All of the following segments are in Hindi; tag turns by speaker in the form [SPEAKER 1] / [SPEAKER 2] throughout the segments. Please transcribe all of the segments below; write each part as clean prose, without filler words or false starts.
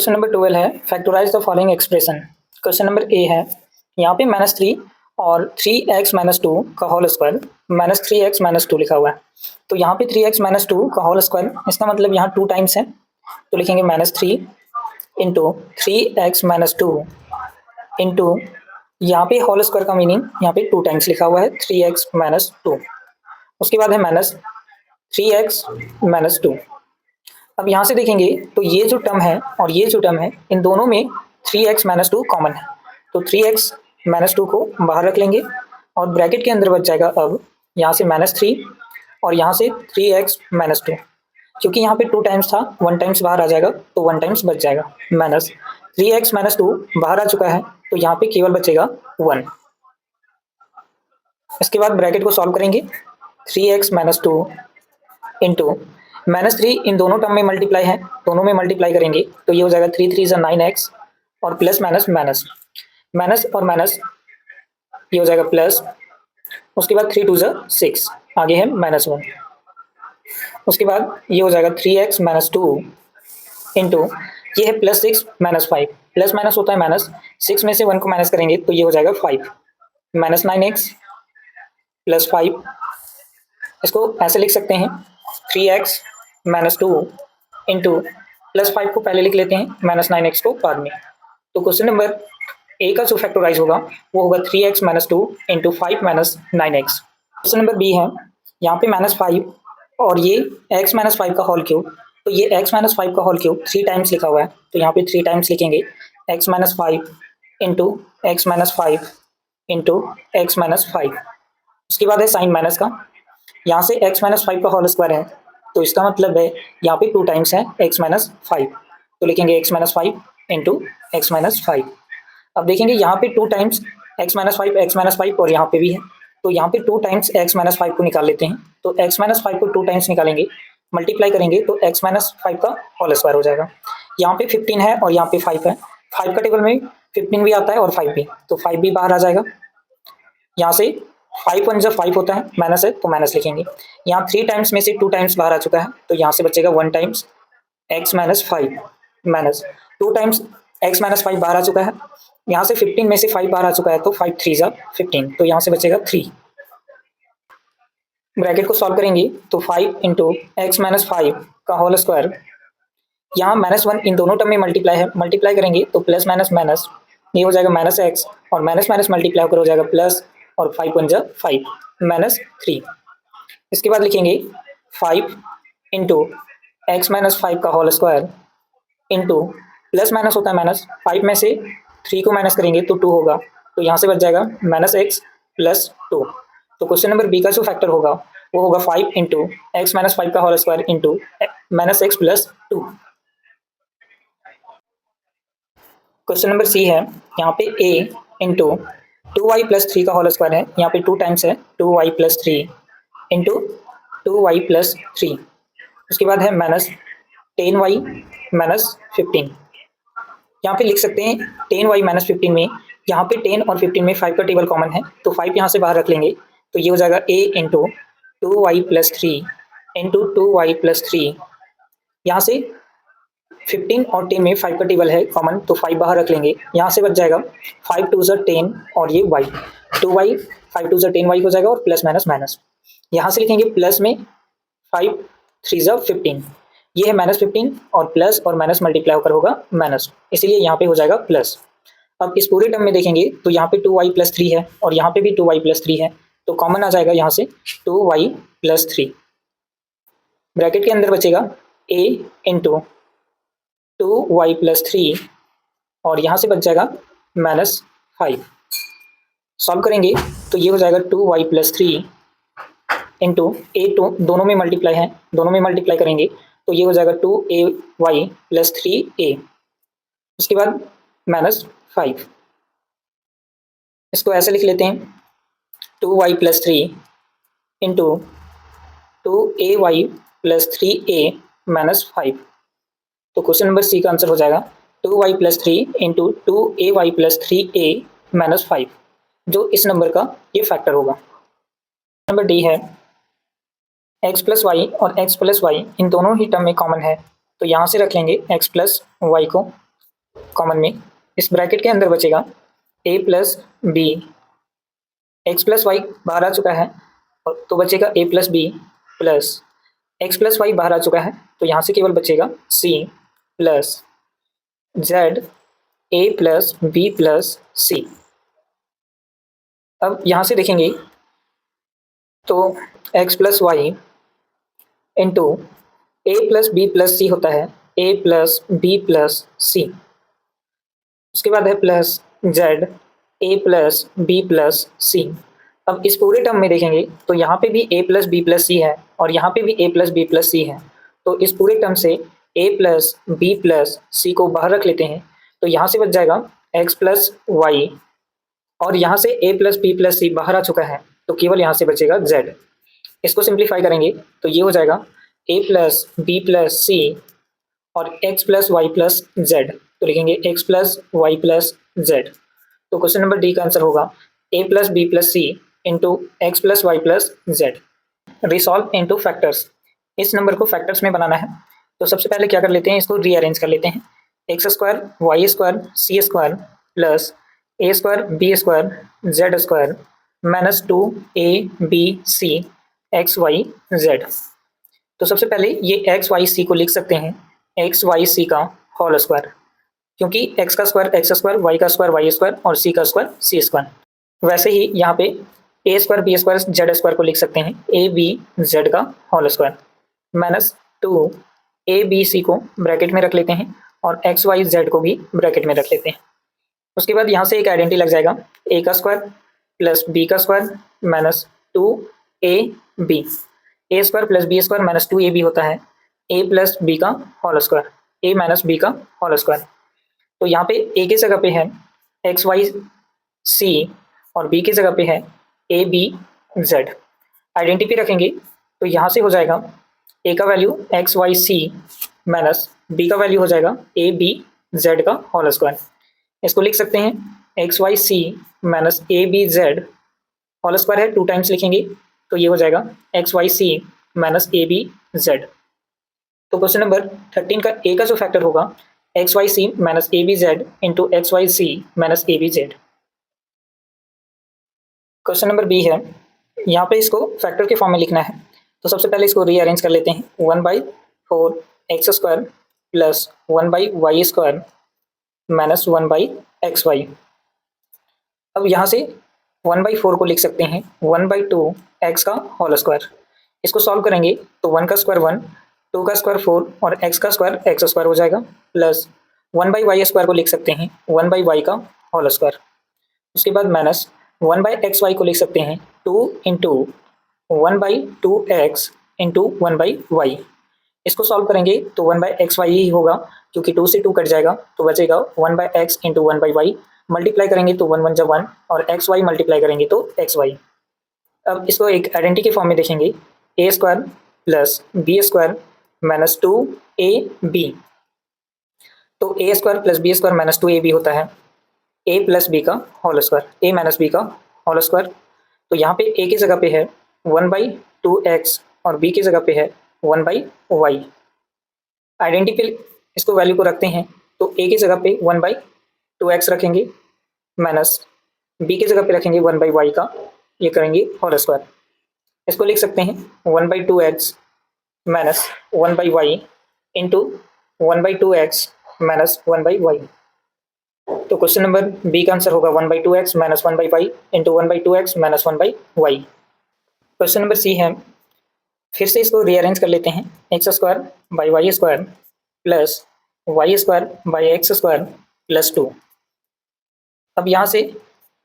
[SPEAKER 1] क्वेश्चन नंबर 12 है factorise the following expression. Question number A है यहाँ पे -3 और 3x-2 का होल स्क्वायर -3x-2 लिखा हुआ है। तो यहाँ पे 3x-2 का होल स्क्वायर, इसका मतलब यहाँ 2 टाइम्स है, तो लिखेंगे -3 इंटू 3x-2 इंटू यहाँ पे होल स्क्वायर का मीनिंग यहाँ पे 2 टाइम्स लिखा हुआ है 3x-2। उसके बाद है -3x-2। अब यहाँ से देखेंगे तो ये जो टर्म है और ये जो टर्म है इन दोनों में 3x-2 कॉमन है, तो 3x-2 को बाहर रख लेंगे और ब्रैकेट के अंदर बच जाएगा अब यहाँ से -3 और यहाँ से 3x-2। क्योंकि यहाँ पे 2 टाइम्स था, 1 टाइम्स बाहर आ जाएगा तो 1 टाइम्स बच जाएगा। -3x-2 बाहर आ चुका है तो यहाँ पे केवल बचेगा 1। इसके बाद ब्रैकेट को सॉल्व करेंगे, 3x-2 इंटू -3 इन दोनों टर्म में मल्टीप्लाई है, दोनों में मल्टीप्लाई करेंगे तो ये हो जाएगा 3 3 = 9x और प्लस माइनस माइनस माइनस और माइनस ये हो जाएगा प्लस। उसके बाद 3 2 = 6, आगे है -1। उसके बाद ये हो जाएगा 3x-2 इंटू ये है +6 -5, प्लस माइनस होता है माइनस, 6 में से 1 को माइनस करेंगे तो ये हो जाएगा 5 -9x + 5। इसको ऐसे लिख सकते हैं 3x-2 इंटू +5 को पहले लिख लेते हैं, -9x को बाद में। तो क्वेश्चन नंबर ए का जो फैक्टराइज होगा वो होगा 3x-2 into 5 - 9x। Question number B है यहाँ पे -5 और ये x-5 का होल क्यूब, तो ये x-5 का होल क्यूब 3 टाइम्स लिखा हुआ है, तो यहाँ पे 3 टाइम्स लिखेंगे x-5 into x-5 into x-5। उसके बाद है साइन माइनस का, यहाँ से x-5 का होल स्क्वायर है तो इसका मतलब है यहाँ पे 2 टाइम्स है x-5, तो लिखेंगे x-5 इंटू x-5। अब देखेंगे यहाँ पे 2 टाइम्स x-5 और यहाँ पे भी है, तो यहाँ पे 2 टाइम्स x-5 को निकाल लेते हैं, तो x-5 को 2 टाइम्स निकालेंगे, मल्टीप्लाई करेंगे तो x-5 का होल स्क्वायर हो जाएगा। यहाँ पे 15 है और यहाँ पे 5 है, 5 का टेबल में 15 भी आता है और 5 भी, तो 5 भी बाहर आ जाएगा। यहाँ से 5 1 = 5 होता है, माइनस है तो माइनस लिखेंगे। यहाँ 3 टाइम्स में से 2 टाइम्स बाहर आ चुका है, तो यहाँ से बचेगा 1 times x-5 minus 2 times x-5 बाहर आ चुका है। यहाँ से 15 में से 5 बाहर आ चुका है तो 5 3 = 15, तो यहाँ से बचेगा 3। ब्रैकेट को सॉल्व करेंगे तो 5 इंटू x-5 का होल स्क्वायर, यहाँ -1 इन दोनों टर्म में मल्टीप्लाई है, मल्टीप्लाई करेंगे तो प्लस माइनस माइनस ये हो जाएगा -x और माइनस माइनस मल्टीप्लाई होकर हो जाएगा प्लस, और 5 1 = 5 -3। इसके बाद लिखेंगे 5 इंटू x-5 का whole square into plus minus होता है माइनस, 5 में से 3 को माइनस करेंगे तो 2 होगा, तो यहाँ से बच जाएगा -x + 2। तो क्वेश्चन नंबर बी का जो फैक्टर होगा वो होगा 5 इंटू x-5 का whole square into -x + 2। Question number C है यहाँ पे a इंटू 2y + 3 का होल स्क्वायर है, यहाँ पे 2 टाइम्स है 2y + 3 इंटू 2y + 3। उसके बाद है -10y - 15। यहाँ पे लिख सकते हैं 10y - 15 में यहाँ पे 10 और 15 में 5 का टेबल कॉमन है, तो 5 यहाँ से बाहर रख लेंगे, तो ये हो जाएगा a into 2y + 3 into 2y + 3। यहाँ से 15 और 10 में 5 का टेबल है कॉमन, तो 5 बाहर रख लेंगे, यहाँ से बच जाएगा 5 2 = 10 और ये y 2y 5 2 = 10y हो जाएगा और प्लस माइनस माइनस, यहाँ से लिखेंगे प्लस में 5 3 = 15, ये है -15 और प्लस और माइनस मल्टीप्लाई होकर होगा माइनस, इसीलिए यहाँ पे हो जाएगा प्लस। अब इस पूरे टर्म में देखेंगे तो यहाँ पे 2y + 3 है और यहाँ पे भी 2y + 3 है, तो कॉमन आ जाएगा यहाँ से 2y + 3। ब्रैकेट के अंदर बचेगा a इंटू 2y + 3 और यहाँ से बच जाएगा -5। सॉल्व करेंगे तो ये हो जाएगा 2y + 3 इंटू a, दोनों में मल्टीप्लाई है, दोनों में मल्टीप्लाई करेंगे तो ये हो जाएगा 2ay + 3a। उसके बाद -5, इसको ऐसे लिख लेते हैं 2y + 3 इंटू 2ay + 3a -5। तो क्वेश्चन नंबर सी का आंसर हो जाएगा 2y + 3 इंटू 2ay + 3a -5, जो इस नंबर का ये फैक्टर होगा। नंबर डी है x + y और x + y इन दोनों ही टर्म में कॉमन है, तो यहाँ से रख लेंगे x + y को कॉमन में, इस ब्रैकेट के अंदर बचेगा a plus B, x plus Y बाहर आ चुका है और तो बचेगा a plus B plus X plus Y बाहर आ चुका है, तो यहाँ से केवल बचेगा c plus z a plus B plus c. अब यहाँ से देखेंगे तो x प्लस वाई इंटू ए प्लस बी प्लस सी होता है a plus B plus c. उसके बाद है plus z a plus B plus c. अब इस पूरे टर्म में देखेंगे तो यहाँ पे भी a प्लस बी प्लस सी है और यहाँ पे भी a प्लस बी प्लस सी है, तो इस पूरे टर्म से a प्लस बी प्लस सी को बाहर रख लेते हैं, तो यहाँ से बच जाएगा x प्लस वाई और यहाँ से a प्लस बी प्लस सी बाहर आ चुका है, तो केवल यहाँ से बचेगा z। इसको सिंप्लीफाई करेंगे तो ये हो जाएगा a plus B plus C और x plus Y plus z, तो लिखेंगे x plus Y plus z। तो क्वेश्चन नंबर डी का आंसर होगा a plus B plus C into x plus Y plus Z. Resolve into factors, इस नंबर को फैक्टर्स में बनाना है, तो सबसे पहले क्या कर लेते हैं, इसको रीअरेंज कर लेते हैं। X square y square c square plus a square b square z square minus 2ab x y z. तो सबसे पहले ये एक्स वाई सी को लिख सकते हैं एक्स वाई सी का होल स्क्वायर, क्योंकि एक्स का स्क्वायर वाई का स्क्वायर वाई स्क्वायर और सी का स्क्वायर सी स्क्वायर। वैसे ही यहाँ पे a square b square z square को लिख सकते हैं ए बी जेड का होल स्क्वायर माइनस 2ab को ब्रैकेट में रख लेते हैं और एक्स वाई जेड को भी ब्रैकेट में रख लेते हैं। उसके बाद यहाँ से एक आइडेंटिटी लग जाएगा a का स्क्वायर प्लस b का square minus 2ab, a square plus B square minus 2ab होता है a प्लस बी का whole square, a minus B का होल स्क्वायर। तो यहाँ पे a की जगह पे है एक्स वाई सी और b की जगह पे है ए बी जेड। आइडेंटिटी रखेंगे तो यहाँ से हो जाएगा a का value X Y C minus b का वैल्यू हो जाएगा ए बी जेड का होल स्क्वायर। इसको लिख सकते हैं X Y C minus A B Z whole square है, 2 टाइम्स लिखेंगे तो ये हो जाएगा X Y C minus A B Z. तो क्वेश्चन नंबर 13 का ए का जो फैक्टर होगा X Y C minus A B Z into X Y C minus A B Z. Question number B है, यहाँ पे इसको फैक्टर के फॉर्म में लिखना है, तो सबसे पहले इसको रीअरेंज कर लेते हैं 1/4 x square plus 1/y square minus 1/xy। अब यहाँ से 1/4 को लिख सकते हैं 1/2 एक्स का होल स्क्वायर। इसको सॉल्व करेंगे तो 1 का स्क्वायर 1, 2 का स्क्वायर 4 और x का स्क्वायर x स्क्वायर हो जाएगा प्लस 1/y स्क्वायर को लिख सकते हैं 1/y का होल स्क्वायर। उसके बाद माइनस 1/xy को लिख सकते हैं 2 इंटू 1/2x इंटू 1/y। इसको सॉल्व करेंगे तो 1/xy ही होगा, क्योंकि 2 से 2 कट जाएगा तो बचेगा 1/x इंटू 1/y। मल्टीप्लाई करेंगे तो 1 1 जा 1 और xy मल्टीप्लाई करेंगे तो xy। अब इसको एक आइडेंटिटी के फॉर्म में देखेंगे a square plus B square minus 2ab। तो a square plus B square minus 2ab होता है a प्लस बी का whole square, a minus B का होल स्क्वायर। तो यहाँ पे a की जगह पे है 1/2x और b की जगह पे है 1/y। आइडेंटिटी पे इसको वैल्यू को रखते हैं तो a की जगह पे 1/2x रखेंगे माइनस b की जगह पे रखेंगे 1/y का, ये करेंगे होल स्क्वायर। इसको लिख सकते हैं 1/2x minus 1/y into 1/2x minus 1/y। तो क्वेश्चन नंबर बी का आंसर होगा 1/2x minus 1/y into 1/2x minus 1/y। Question number C है, फिर से इसको रीअरेंज कर लेते हैं x square by Y square plus Y square by X square plus 2। अब यहाँ से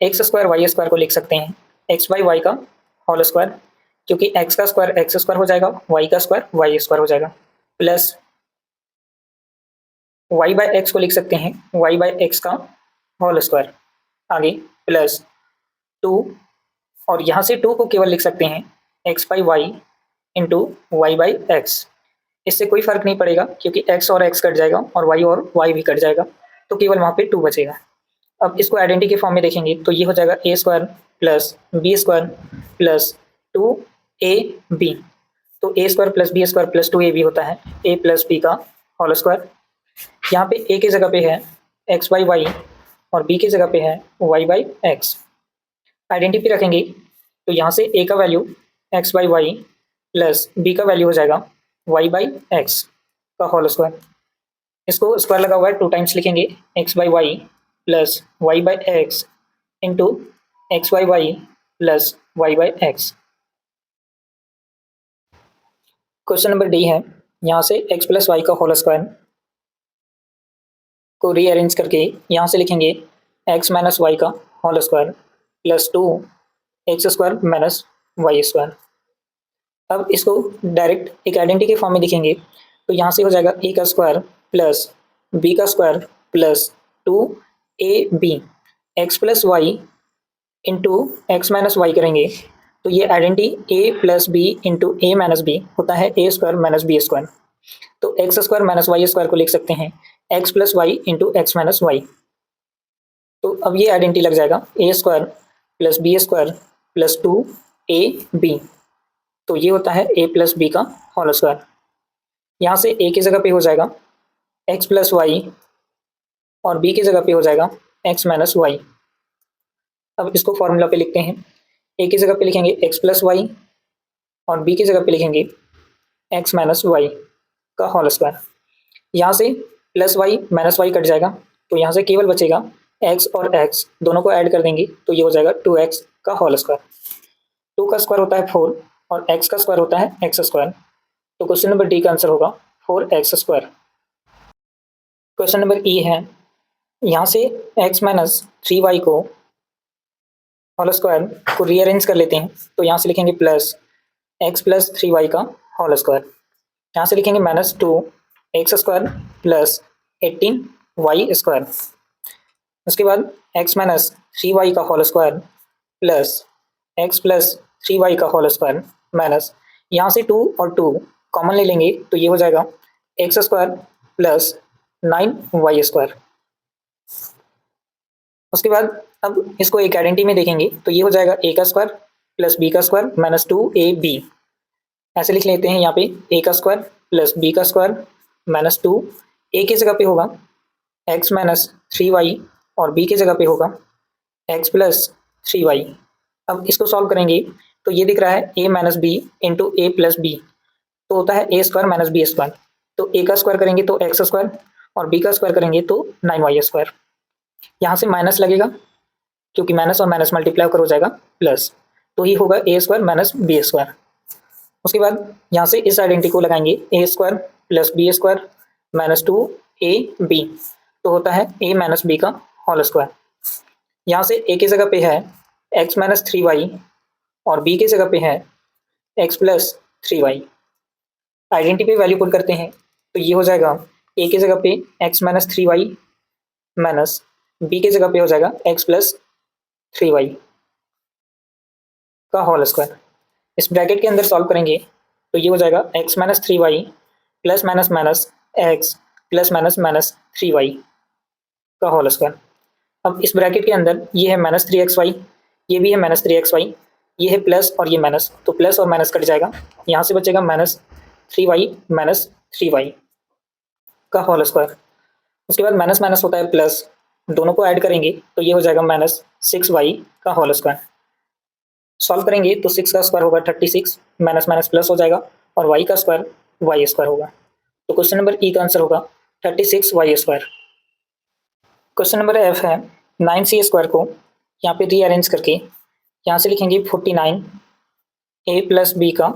[SPEAKER 1] एक्स स्क्वायर वाई स्क्वायर को लिख सकते हैं एक्स बाई वाई का होल स्क्वायर, क्योंकि एक्स का स्क्वायर एक्स स्क्वायर हो जाएगा, वाई का स्क्वायर वाई स्क्वायर हो जाएगा, प्लस वाई बाई एक्स को लिख सकते हैं वाई बाई एक्स का होल स्क्वायर, आगे प्लस 2 और यहाँ से 2 को केवल लिख सकते हैं X by Y into Y by X. इससे कोई फर्क नहीं पड़ेगा क्योंकि x और x कट जाएगा और y भी कट जाएगा, तो केवल वहाँ पे 2 बचेगा। अब इसको आइडेंटिटी के फॉर्म में देखेंगे तो ये हो जाएगा a square plus B square plus 2ab। तो a square plus B square plus 2ab होता है a प्लस बी का होल स्क्वायर। यहाँ पे a की जगह पे है एक्स बाई वाई और बी की जगह पे है वाई बाई एक्स। आइडेंटिटी रखेंगे तो यहाँ से ए का value X by Y plus B का वैल्यू हो जाएगा वाई बाई एक्स का होल स्क्वायर। इसको स्क्वायर लगा हुआ है 2 टाइम्स लिखेंगे, X by Y plus Y by X into X by Y plus Y by X. Question number D है, यहाँ से एक्स प्लस वाई का होल स्क्वायर को रीअरेंज करके यहाँ से लिखेंगे एक्स माइनस वाई का whole square plus 2 x square minus Y square. अब इसको डायरेक्ट एक आइडेंटिटी के फॉर्म में लिखेंगे तो यहाँ से हो जाएगा ए का स्क्वायर प्लस बी का square plus 2 a b x plus Y into x minus y करेंगे तो ये identity a plus B into A minus b होता है ए स्क्वायर माइनस बी स्क्वायर। तो x square minus Y square को लिख सकते हैं x plus Y into x minus y. तो अब ये आइडेंटिटी लग जाएगा ए square plus B square plus 2 a B. तो ये होता है ए प्लस बी का होल स्क्वायर। यहाँ से ए की जगह पे हो जाएगा एक्स प्लस वाई और बी की जगह पे हो जाएगा एक्स माइनस वाई। अब इसको फॉर्मूला पे लिखते हैं, ए की जगह पे लिखेंगे एक्स प्लस वाई और बी की जगह पे लिखेंगे एक्स माइनस वाई का होल स्क्वायर। यहाँ से plus Y minus Y cut जाएगा तो यहाँ से केवल बचेगा एक्स और एक्स, दोनों को ऐड कर देंगे तो ये हो जाएगा 2x का होल स्क्वायर। 2 का स्क्वायर होता है 4 और x का स्क्वायर होता है एक्स स्क्वायर। तो क्वेश्चन नंबर डी का आंसर होगा 4x स्क्वायर। क्वेश्चन नंबर ई है, यहाँ से x माइनस 3y को होल स्क्वायर को रीअरेंज कर लेते हैं तो यहाँ से लिखेंगे प्लस x प्लस 3y का होल स्क्वायर। यहाँ से लिखेंगे minus 2x square plus 18y square. उसके बाद x माइनस 3y का whole square plus x plus 3y का होल स्क्वायर माइनस यहाँ से 2 और 2 कॉमन ले लेंगे तो ये हो जाएगा x square plus 9y square. उसके बाद अब इसको एक आइडेंटिटी में देखेंगे तो ये हो जाएगा a का स्क्वायर प्लस b का स्क्वायर माइनस 2ab। ऐसे लिख लेते हैं यहाँ पे a का स्क्वायर प्लस b का स्क्वायर माइनस 2, a की जगह पे होगा x माइनस 3y और b की जगह पे होगा x प्लस 3y। अब इसको सॉल्व करेंगे तो ये दिख रहा है a minus B into A plus B, तो होता है ए स्क्वायर माइनस बी स्क्वायर। तो a का स्क्वायर करेंगे तो एक्स स्क्वायर और b का स्क्वायर करेंगे तो 9y स्क्वायर। यहाँ से माइनस लगेगा क्योंकि माइनस और माइनस मल्टीप्लाई होकर हो जाएगा प्लस, तो ही होगा a square minus B square. उसके बाद यहाँ से इस आइडेंटिटी को लगाएंगे a square plus B square minus 2ab, तो होता है a माइनस बी का होल स्क्वायर। यहाँ से a की जगह पे है x माइनस 3y और b की जगह पे है x प्लस 3y। आइडेंटिटी पे वैल्यू पुट करते हैं तो ये हो जाएगा a की जगह पे x minus 3y minus b की जगह पे हो जाएगा x प्लस 3y का होल स्क्वायर। इस ब्रैकेट के अंदर सॉल्व करेंगे तो ये हो जाएगा x minus 3y plus minus minus x plus minus minus 3y का होल स्क्वायर। अब इस ब्रैकेट के अंदर ये है माइनस 3xy, ये भी है माइनस 3xy, ये है प्लस और ये माइनस, तो प्लस और माइनस कट जाएगा, यहाँ से बचेगा माइनस 3y माइनस 3y का होल स्क्वायर। उसके बाद माइनस माइनस होता है प्लस, दोनों को ऐड करेंगे तो ये हो जाएगा माइनस 6y का होल स्क्वायर। सॉल्व करेंगे तो 6 का स्क्वायर होगा 36, माइनस माइनस प्लस हो जाएगा और y का स्क्वायर y स्क्वायर होगा। तो क्वेश्चन नंबर ई का आंसर होगा 36y square. Question number F है, 9c स्क्वायर को यहाँ पे रीअरेंज करके यहाँ से लिखेंगे 49 a प्लस बी का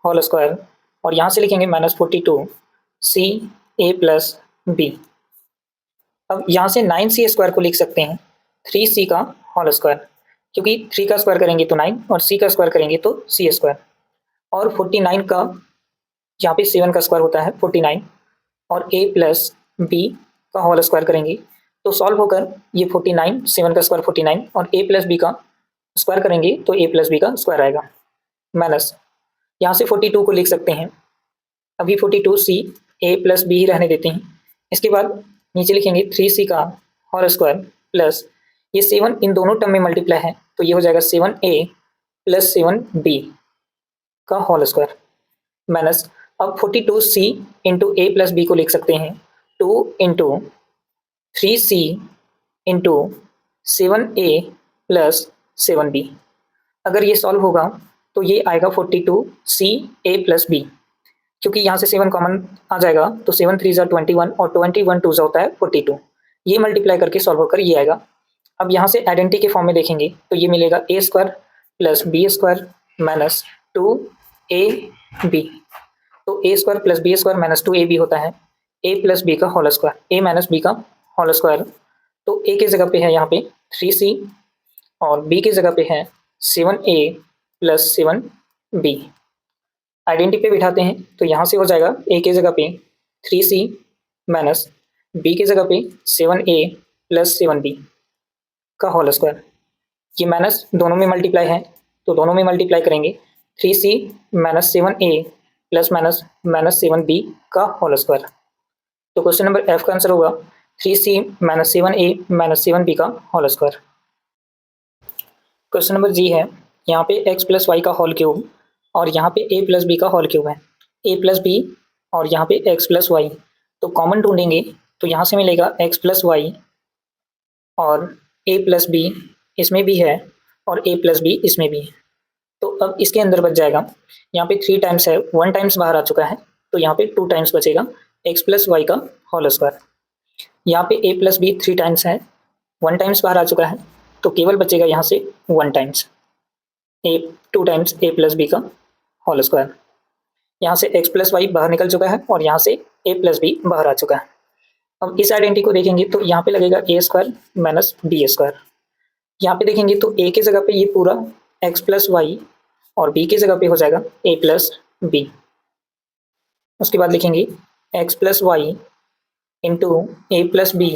[SPEAKER 1] होल स्क्वायर और यहाँ से लिखेंगे minus 42 c a plus B. अब यहाँ से 9c स्क्वायर को लिख सकते हैं 3c का होल स्क्वायर, क्योंकि 3 का स्क्वायर करेंगे तो 9 और c का स्क्वायर करेंगे तो c स्क्वायर। और 49 का यहाँ पे 7 का स्क्वायर होता है 49 और a प्लस b का होल स्क्वायर करेंगे तो सॉल्व होकर ये 49, 7 का स्क्वायर 49 और a प्लस बी का स्क्वायर करेंगे तो a प्लस बी का स्क्वायर आएगा माइनस यहाँ से 42 को लिख सकते हैं, अभी 42c a प्लस बी ही रहने देते हैं। इसके बाद नीचे लिखेंगे 3c का होल स्क्वायर प्लस ये 7 इन दोनों टर्म में मल्टीप्लाई है तो ये हो जाएगा 7a प्लस 7b का होल स्क्वायर माइनस अब 42c इंटू ए प्लस बी को लिख सकते हैं 2 into 3c into 7a plus 7b। अगर ये सॉल्व होगा तो ये आएगा 42c a प्लस b, क्योंकि यहाँ से 7 कॉमन आ जाएगा तो 7 3 ज़ा 21 और 21 2 ज़ा होता है 42। ये मल्टीप्लाई करके सॉल्व होकर ये आएगा। अब यहाँ से आइडेंटिटी के फॉर्म में देखेंगे तो ये मिलेगा a square plus b square minus 2ab। तो a square plus b square minus 2ab होता है a प्लस b का whole square, a minus b का होल स्क्वायर। तो a की जगह पे है यहाँ पे 3c और b की जगह पे है 7a प्लस 7b। आइडेंटिटी पे बिठाते हैं तो यहाँ से हो जाएगा a की जगह पे 3c माइनस b की जगह पे 7a प्लस 7b का होल स्क्वायर। ये माइनस दोनों में मल्टीप्लाई है तो दोनों में मल्टीप्लाई करेंगे 3c minus 7a plus minus minus 7b का होल स्क्वायर। तो क्वेश्चन नंबर F का आंसर होगा 3c minus 7a minus 7b का whole square. Question number G है, यहाँ पे x प्लस वाई का होल क्यूब और यहाँ पे a प्लस बी का होल क्यूब है, a प्लस बी और यहाँ पे x प्लस वाई। तो कॉमन ढूंढेंगे तो यहाँ से मिलेगा x प्लस वाई और a प्लस बी इसमें भी है और a प्लस बी इसमें भी है। तो अब इसके अंदर बच जाएगा, यहाँ पे 3 टाइम्स है, 1 टाइम्स बाहर आ चुका है तो यहाँ पे 2 टाइम्स बचेगा x प्लस वाई का होल स्क्वायर। यहाँ पे a प्लस बी 3 टाइम्स है, 1 टाइम्स बाहर आ चुका है तो केवल बचेगा यहाँ से 1 times 2 times a plus B का होल स्क्वायर। यहाँ से x प्लस वाई बाहर निकल चुका है और यहाँ से a प्लस बी बाहर आ चुका है। अब इस आइडेंटिटी को देखेंगे तो यहाँ पे लगेगा a square minus B square. यहाँ पे देखेंगे तो a की जगह पे ये पूरा x प्लस वाई और b की जगह पे हो जाएगा a प्लस बी। उसके बाद लिखेंगे x प्लस वाई इंटू ए प्लस बी।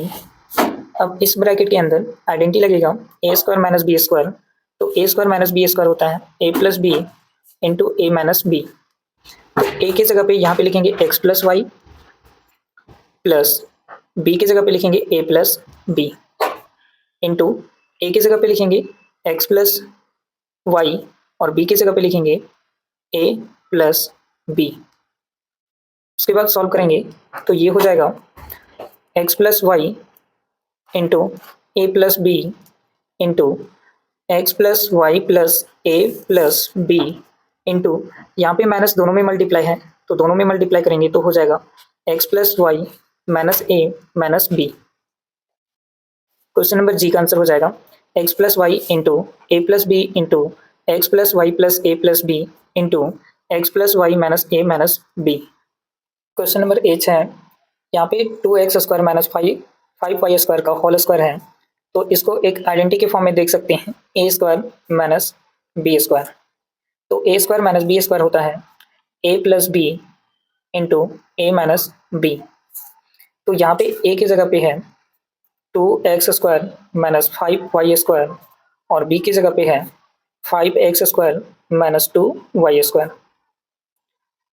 [SPEAKER 1] अब इस ब्रैकेट के अंदर आइडेंटिटी लगेगा a square minus B square, तो a square minus B square होता है a plus B into A minus B. तो a की जगह पे यहाँ पे लिखेंगे x plus Y plus b की जगह पे लिखेंगे a plus B into a की जगह पे लिखेंगे x प्लस वाई और b की जगह पे लिखेंगे a प्लस बी। उसके बाद सॉल्व करेंगे तो ये हो जाएगा x plus Y into A plus B into x plus Y plus a plus B into यहाँ पे माइनस दोनों में मल्टीप्लाई है तो दोनों में मल्टीप्लाई करेंगे तो हो जाएगा x plus Y minus a minus b. Question number G का आंसर हो जाएगा x plus Y into A plus B into x plus Y plus a plus B into x plus Y minus a minus b. Question number H है, यहाँ पे 2x square minus 5y square का होल स्क्वायर है तो इसको एक आइडेंटिटी के फॉर्म में देख सकते हैं a square minus B square. तो a square minus B square होता है a plus B into A minus B. तो यहाँ पे a की जगह पे है 2x square minus 5y square और b की जगह पे है 5x square minus 2y square.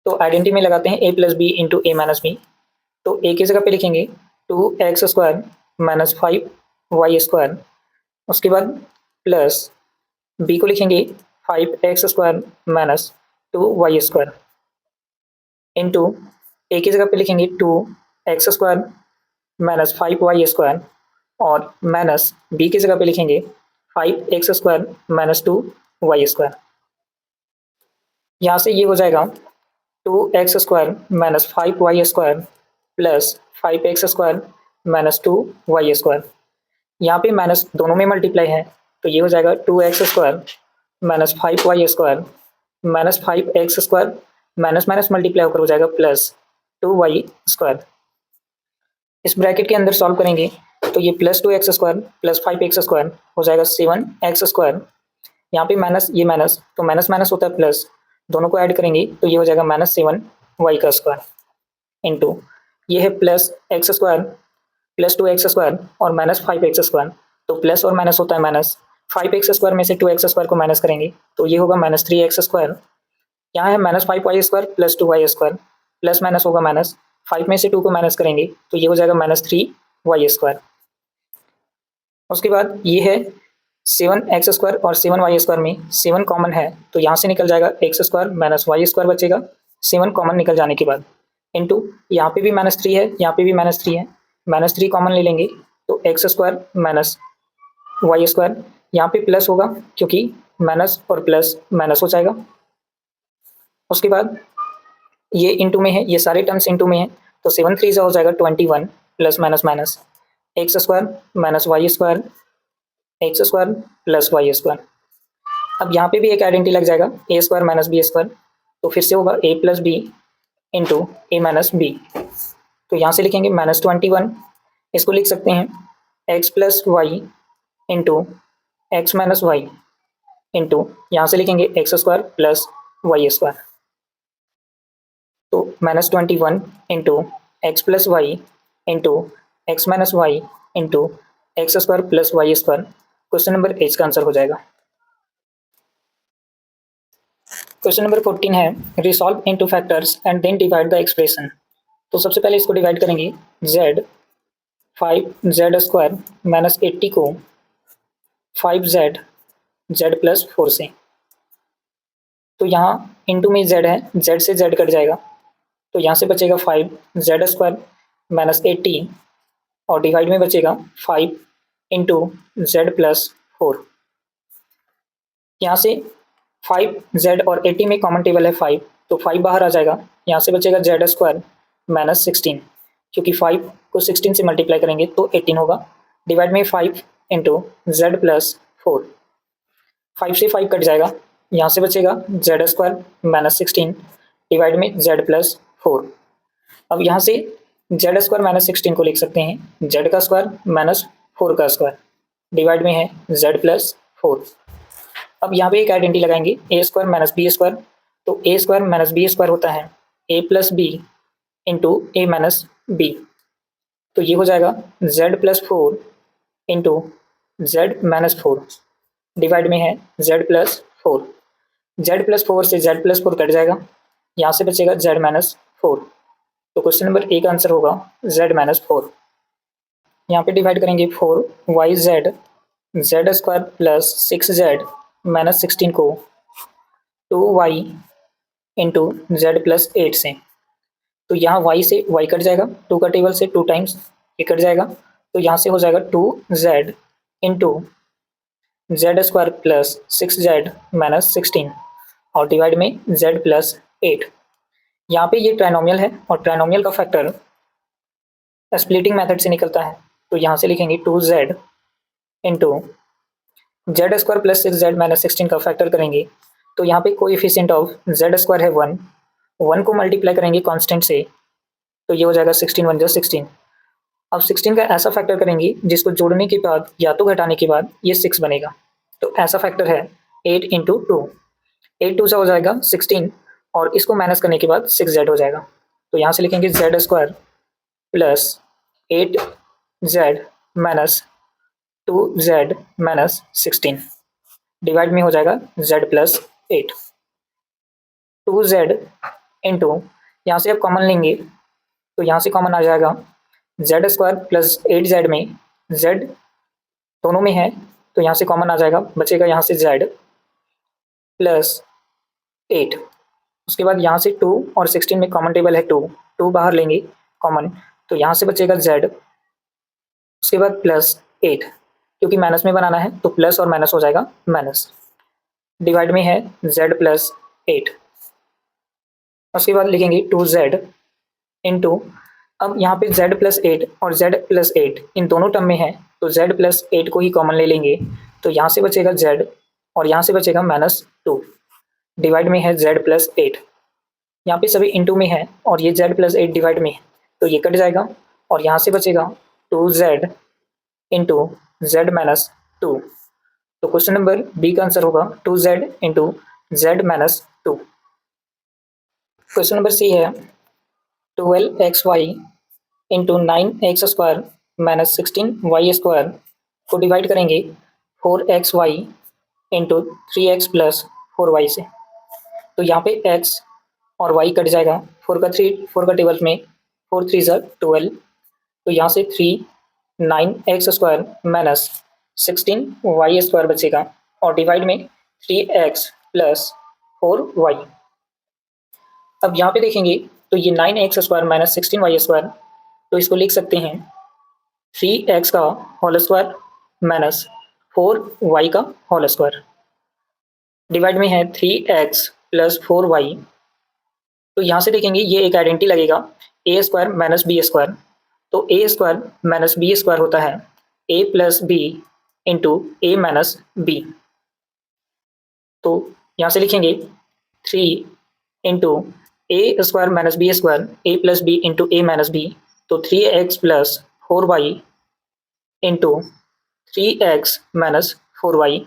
[SPEAKER 1] तो आइडेंटिटी में लगाते हैं a plus B into A minus B. तो a की जगह पे लिखेंगे 2x square minus 5y square, उसके बाद प्लस b को लिखेंगे 5x square minus 2y square into a की जगह पे लिखेंगे 2x square minus 5y square और माइनस b की जगह पे लिखेंगे 5x square minus 2y square. यहाँ से ये हो जाएगा 2x square minus 5y square plus 5x square minus 2y square. यहाँ पे माइनस दोनों में मल्टीप्लाई है तो ये हो जाएगा 2x square minus 5y square minus 5x square minus minus multiply होकर हो जाएगा प्लस 2y स्क्वायर। इस ब्रैकेट के अंदर सॉल्व करेंगे तो ये plus 2x square plus 5x square हो जाएगा 7x स्क्वायर। यहाँ पे माइनस ये माइनस तो माइनस माइनस होता है प्लस, दोनों को ऐड करेंगे तो ये हो जाएगा माइनस 7y का स्क्वायर इंटू ये है plus x square plus 2x square और माइनस 5x स्क्वायर। तो प्लस और माइनस होता है माइनस, 5x स्क्वायर में से 2x स्क्वायर को माइनस करेंगे तो ये होगा माइनस 3x स्क्वायर। यहाँ है minus 5y square plus 2y square, plus minus होगा माइनस, 5 में से 2 को माइनस करेंगे तो ये हो जाएगा माइनस 3y स्क्वायर। उसके बाद ये है 7x स्क्वायर और 7y स्क्वायर में 7 कॉमन है तो यहाँ से निकल जाएगा x square minus y square बचेगा 7 कॉमन निकल जाने के बाद इंटू यहाँ पे भी माइनस 3 है, यहाँ पे भी माइनस 3 है, माइनस 3 कॉमन ले लेंगे तो x square minus Y square, यहाँ पे प्लस होगा क्योंकि माइनस और प्लस माइनस हो जाएगा। उसके बाद ये इंटू में है, ये सारे टर्म्स इंटू में है, तो 7 3 हो जाएगा 21 plus minus minus X square minus Y square, X square plus Y square. अब यहाँ पे भी एक आइडेंटिटी लग जाएगा, ए स्क्वायर माइनस बी स्क्वायर, तो फिर से होगा A plus B into A minus B. तो यहाँ से लिखेंगे -21, इसको लिख सकते हैं x plus Y into x minus Y into यहाँ से लिखेंगे X square plus Y square. तो -21 into x plus Y into x minus Y into X square plus Y square question number 8 का आंसर हो जाएगा। क्वेश्चन नंबर 14 है resolve into factors and then divide the expression. तो सबसे पहले इसको डिवाइड करेंगे, z 5z स्क्वायर माइनस 80 को 5z z प्लस 4 से। तो यहाँ इंटू में z है, z से z कट जाएगा, तो यहाँ से बचेगा 5z स्क्वायर माइनस 80 और डिवाइड में बचेगा 5 इंटू z प्लस 4। यहाँ से 5z और 80 में कॉमन टेबल है 5, तो 5 बाहर आ जाएगा, यहाँ से बचेगा z स्क्वायर माइनस 16, क्योंकि 5 को 16 से मल्टीप्लाई करेंगे तो 18 होगा। डिवाइड में 5 इंटू z प्लस 4, 5 से 5 कट जाएगा, यहाँ से बचेगा z स्क्वायर माइनस 16 डिवाइड में z प्लस 4। अब यहाँ से z स्क्वायर माइनस 16 को लिख सकते हैं z का स्क्वायर माइनस 4 का स्क्वायर, डिवाइड में है z प्लस 4। अब यहाँ पे एक आइडेंटिटी लगाएंगे a square minus B square, तो ए स्क्वायर माइनस बी स्क्वायर होता है ए प्लस बी इंटू ए माइनस बी। तो ये हो जाएगा z plus 4 into Z minus 4 divide में है z प्लस 4। z प्लस 4 से z प्लस 4 कट जाएगा, यहाँ से बचेगा z माइनस 4। तो क्वेश्चन नंबर ए का आंसर होगा z माइनस 4। यहाँ पे डिवाइड करेंगे 4yz z square plus 6z minus 16 को 2y इंटू जेड प्लस 8 से। तो यहाँ y से y कट जाएगा, 2 का टेबल से 2 टाइम्स ये कट जाएगा, तो यहाँ से हो जाएगा 2z into Z square plus 6z minus 16 और डिवाइड में z प्लस 8। यहाँ पे ये ट्राइनोमियल है और ट्राइनोमियल का फैक्टर स्प्लिटिंग मेथड से निकलता है, तो यहाँ से लिखेंगे 2z into Z square plus 6z minus 16 का फैक्टर करेंगे, तो यहाँ पे कोएफिशिएंट ऑफ जेड स्क्वायर है 1 को मल्टीप्लाई करेंगे कांस्टेंट से, तो ये हो जाएगा 16 1 = 16। अब 16 का ऐसा फैक्टर करेंगे जिसको जोड़ने के बाद या तो घटाने के बाद ये 6 बनेगा, तो ऐसा फैक्टर है 8 इंटू 2, 8 2 हो जाएगा 16 और इसको माइनस करने के बाद 6z हो जाएगा, तो यहाँ से लिखेंगे Z square plus 8z minus 2z minus 16 divide में हो जाएगा z प्लस 8। 2z इंटू यहाँ से अब कॉमन लेंगे, तो यहाँ से कॉमन आ जाएगा z स्क्वायर प्लस 8z में z दोनों में है, तो यहाँ से कॉमन आ जाएगा, बचेगा यहाँ से z प्लस 8। उसके बाद यहाँ से 2 और 16 में कॉमन टेबल है 2 बाहर लेंगे कॉमन, तो यहाँ से बचेगा z, उसके बाद प्लस 8, क्योंकि माइनस में बनाना है तो प्लस और माइनस हो जाएगा माइनस, डिवाइड में है z प्लस 8। उसके बाद लिखेंगे 2z इंटू, अब यहाँ पे z प्लस 8 और z प्लस 8 इन दोनों टर्म में है, तो z प्लस 8 को ही कॉमन ले लेंगे, तो यहाँ से बचेगा z और यहाँ से बचेगा -2 डिवाइड में है z प्लस 8। यहाँ पे सभी इंटू में है और ये z प्लस 8 डिवाइड में है, तो ये कट जाएगा और यहाँ से बचेगा 2z इंटू z माइनस 2। तो क्वेश्चन नंबर बी का आंसर होगा 2z into z minus 2। Question number C है 12xy into 9x square minus 16y square को डिवाइड करेंगे 4xy into 3x plus 4y से। तो यहाँ पे x और y कट जाएगा, 4 का टेबल में 4 3 = 12, तो यहाँ से 3 9x square minus 16y square बचेगा और डिवाइड में 3x प्लस 4y। अब यहाँ पे देखेंगे तो ये 9x square minus 16y square, तो इसको लिख सकते हैं 3x का होल स्क्वायर माइनस 4y का होल स्क्वायर। डिवाइड में है 3x प्लस 4y। तो यहाँ से देखेंगे ये एक आइडेंटिटी लगेगा ए स्क्वायर माइनस बी स्क्वायर। तो ए स्क्वायर माइनस बी स्क्वायर होता है ए प्लस बी इंटू ए माइनस बी। तो यहाँ से लिखेंगे 3 इंटू ए स्क्वायर माइनस बी स्क्वायर ए प्लस बी इंटू ए माइनस बी। तो 3x plus 4y into 3x minus 4y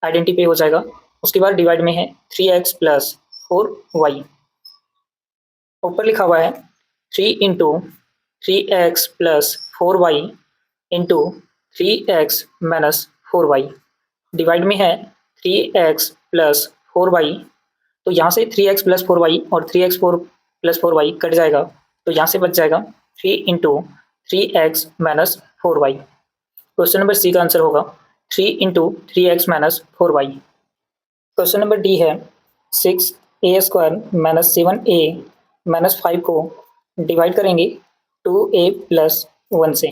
[SPEAKER 1] identity पे हो जाएगा। उसके बाद डिवाइड में है 3x प्लस 4y। ऊपर लिखा हुआ है 3 into 3x plus 4y into 3x minus 4y। Divide में है 3x प्लस 4y। तो यहाँ से 3x प्लस 4y और 3x प्लस 4y कट जाएगा। तो यहाँ से बच जाएगा 3 into 3x minus 4y। Question number C का आंसर होगा 3 into 3x minus 4y। Question number D है 6a square minus 7a minus 5 को डिवाइड करेंगे 2a प्लस 1 से।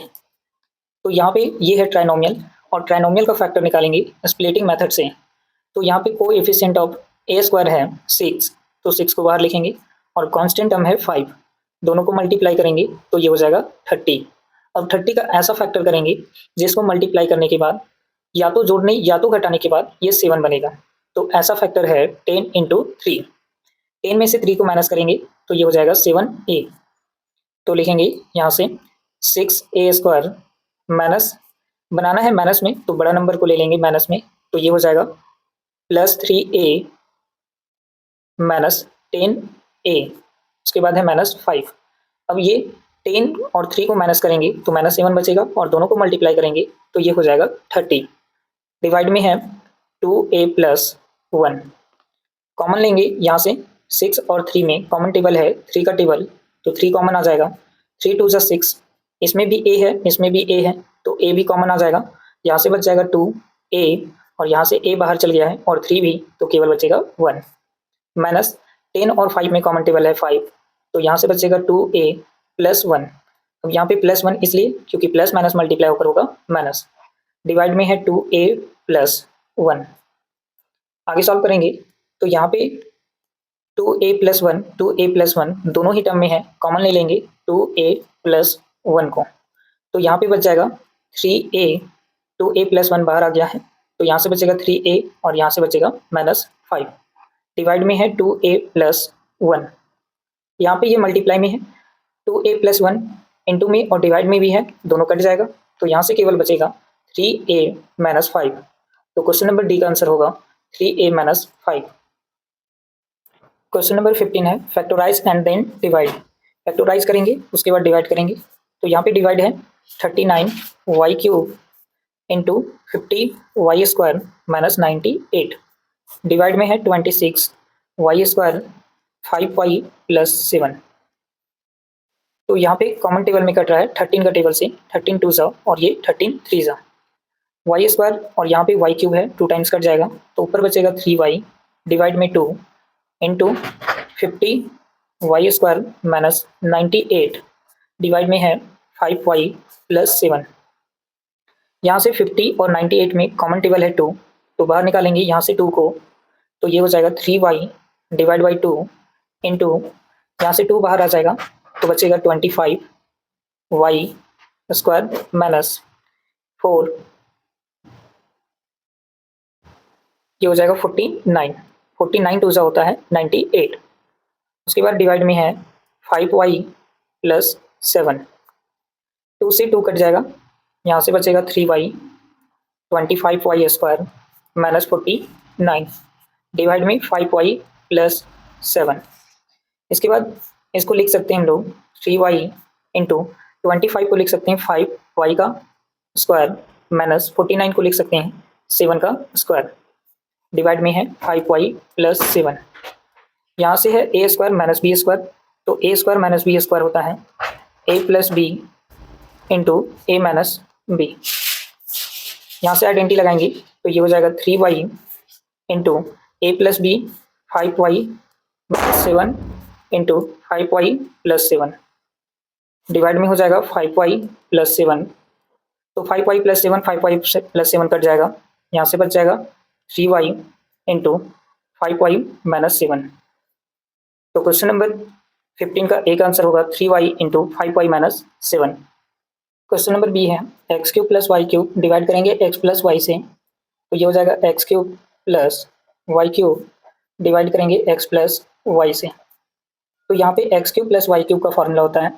[SPEAKER 1] तो यहाँ पे ये है ट्राइनोमियल और ट्राइनोमियल का फैक्टर निकालेंगे स्प्लिटिंग मेथड से। तो यहाँ पे कोएफिशिएंट ऑफ ए स्क्वायर है 6, तो 6 को बाहर लिखेंगे और कांस्टेंट टर्म है 5। दोनों को मल्टीप्लाई करेंगे तो ये हो जाएगा 30। अब 30 का ऐसा फैक्टर करेंगे जिसको मल्टीप्लाई करने के बाद या तो जोड़ने या तो घटाने के बाद ये 7 बनेगा। तो ऐसा फैक्टर है 10 इंटू 3। 10 में से 3 को माइनस करेंगे तो ये हो जाएगा 7a। तो लिखेंगे यहाँ से 6a स्क्वायर माइनस, बनाना है माइनस में तो बड़ा नंबर को ले लेंगे माइनस में। तो ये हो जाएगा प्लस 3a माइनस 10a। उसके बाद है माइनस 5। अब ये 10 और 3 को माइनस करेंगे तो माइनस 7 बचेगा और दोनों को मल्टीप्लाई करेंगे तो ये हो जाएगा 30। डिवाइड में है 2a प्लस 1। कॉमन लेंगे यहाँ से 6 और 3 में कॉमन टेबल है 3 का टेबल, तो 3 कॉमन आ जाएगा। 3 2 6, इसमें भी a है इसमें भी a है तो a भी कॉमन आ जाएगा। यहाँ से बच जाएगा 2a और यहाँ से a बाहर चल गया है और 3 भी, तो केवल बचेगा 1। माइनस 10 और 5 में कॉमन टेबल है 5, तो यहाँ से बचेगा 2a प्लस 1। अब यहाँ पे प्लस 1 इसलिए क्योंकि प्लस माइनस मल्टीप्लाई होकर होगा माइनस। डिवाइड में है 2a प्लस 1। आगे सॉल्व करेंगे तो यहाँ पे 2a प्लस 1 दोनों ही टर्म में है, कॉमन ले लेंगे 2a प्लस 1 को। तो यहाँ पे बच जाएगा 3a। 2a प्लस 1 बाहर आ गया है तो यहाँ से बचेगा 3a और यहाँ से बचेगा माइनस 5। डिवाइड में है 2a प्लस 1। यहाँ पे ये मल्टीप्लाई में है 2a प्लस 1 इंटू में और डिवाइड में भी है, दोनों कट जाएगा तो यहाँ से केवल बचेगा 3a माइनस 5। तो क्वेश्चन नंबर डी का आंसर होगा 3a माइनस 5। क्वेश्चन नंबर 15 है factorise and then divide. Factorise करेंगे उसके बाद डिवाइड करेंगे। तो यहाँ पे डिवाइड है 39y cube into 50y square minus 98। Divide में है 26y स्क्वायर 5y प्लस 7। तो यहाँ पे कॉमन टेबल में कट रहा है 13 का टेबल से, 13 2 जा और ये 13 3 जा। y स्क्वायर और यहाँ पे y क्यूब है 2 टाइम्स कट जाएगा तो ऊपर बचेगा 3y डिवाइड में 2 into 50y square minus 98। Divide में है 5y प्लस 7। यहाँ से 50 और 98 में कॉमन टेबल है 2, तो बाहर निकालेंगे यहाँ से 2 को तो ये हो जाएगा 3y डिवाइड बाई 2 इंटू यहाँ से 2 बाहर आ जाएगा तो बचेगा 25y स्क्वायर माइनस 4, ये हो जाएगा 49 2 होता है 98। उसके बाद डिवाइड में है 5y प्लस 7। 2 से 2 कट जाएगा, यहाँ से बचेगा 3y 25y square minus 49 divide में 5y प्लस 7। इसके बाद इसको लिख सकते हैं हम लोग 3y इंटू 25 को लिख सकते हैं 5y का स्क्वायर माइनस 49 को लिख सकते हैं 7 का स्क्वायर। डिवाइड में है 5y प्लस 7। यहाँ से है a square minus B square, तो a square minus B square होता है a plus B into A minus b. यहाँ से आइडेंटिटी लगाएंगे तो ये हो जाएगा 3y इंटू ए plus b 5y 7 into 5y प्लस 7। डिवाइड में हो जाएगा 5y प्लस 7 तो 5y प्लस 7 5y प्लस 7 कट जाएगा, यहाँ से बच जाएगा 3y इंटू 5y माइनस 7। तो क्वेश्चन नंबर 15 का एक आंसर होगा 3y into 5y minus 7। Question number B है x cube plus y cube divide करेंगे एक्स प्लस वाई से, तो ये हो जाएगा x cube plus y cube divide करेंगे एक्स प्लस वाई से। तो यहाँ पे x cube plus y cube का फॉर्मूला होता है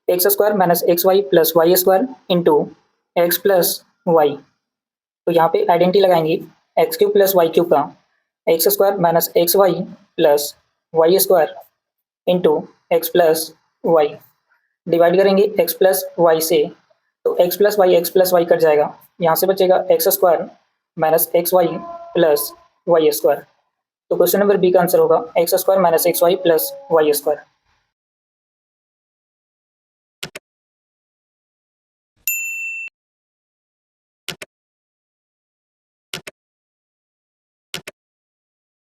[SPEAKER 1] x square minus x Y plus Y square into x plus Y. तो यहाँ पे आइडेंटिटी लगाएंगे x cube plus y cube का X square minus x Y plus Y square into x plus Y divide करेंगे एक्स प्लस वाई से, तो एक्स प्लस वाई कट जाएगा, यहाँ से बचेगा X square minus x Y plus Y square. तो क्वेश्चन नंबर बी का आंसर होगा X square minus x Y plus Y square.